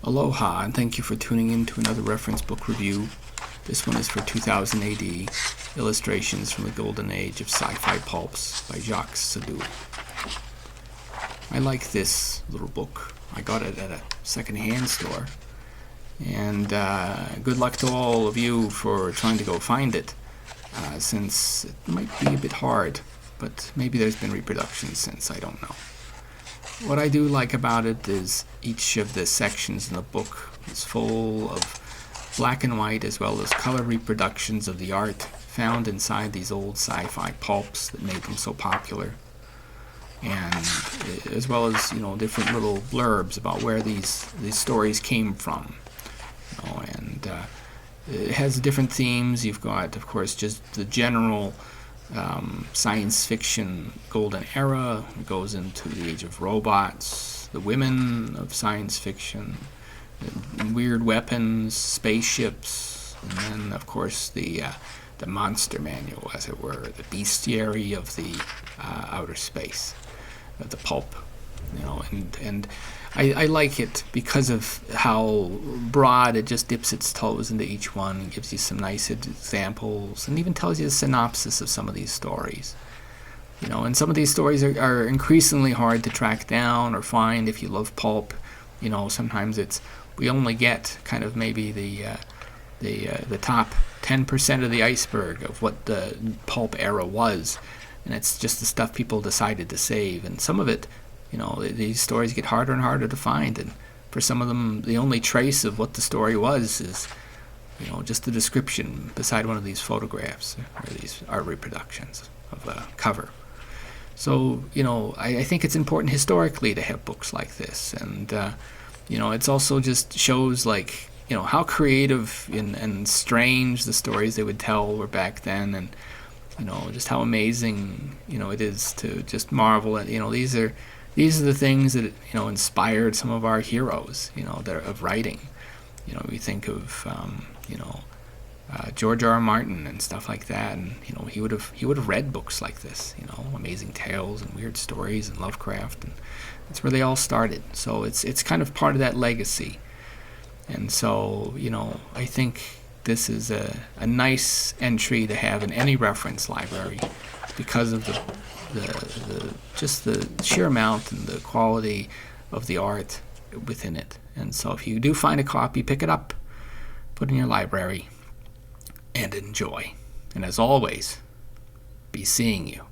Aloha, and thank you for tuning in to another reference book review. This one is for 2000 AD, illustrations from the golden age of sci-fi pulps by Jacques Sadoul. I like this little book. I got it at a second-hand store. And good luck to all of you for trying to go find it, since it might be a bit hard, but maybe there's been reproductions since, I don't know. What I do like about it is each of the sections in the book is full of black and white as well as color reproductions of the art found inside these old sci-fi pulps that made them so popular, and as well as, you know, different little blurbs about where these stories came from. You know, and it has different themes. You've got, of course, just the general science fiction golden era. It goes into the age of robots, the women of science fiction, weird weapons, spaceships, and then, of course, the monster manual, as it were, the bestiary of the outer space, the pulp. You know, and I like it because of how broad it just dips its toes into each one and gives you some nice examples and even tells you the synopsis of some of these stories. You know, and some of these stories are increasingly hard to track down or find if you love pulp. You know, sometimes we only get kind of maybe the top 10% of the iceberg of what the pulp era was, and it's just the stuff people decided to save. And some of it, you know, these stories get harder and harder to find, and for some of them, the only trace of what the story was is, you know, just the description beside one of these photographs or these art reproductions of a cover. So, you know, I think it's important historically to have books like this, and you know, it's also just shows, like, you know, how creative and strange the stories they would tell were back then, and you know, just how amazing, you know, it is to just marvel at, you know, these are the things that, you know, inspired some of our heroes, you know, of writing. You know, we think of you know, George R.R. Martin and stuff like that, and you know, he would have read books like this, you know, amazing tales and weird stories and Lovecraft, and that's where they all started. So it's kind of part of that legacy. And so, you know, I think this is a nice entry to have in any reference library because of just the sheer amount and the quality of the art within it. And so if you do find a copy, pick it up, put it in your library, and enjoy. And as always, be seeing you.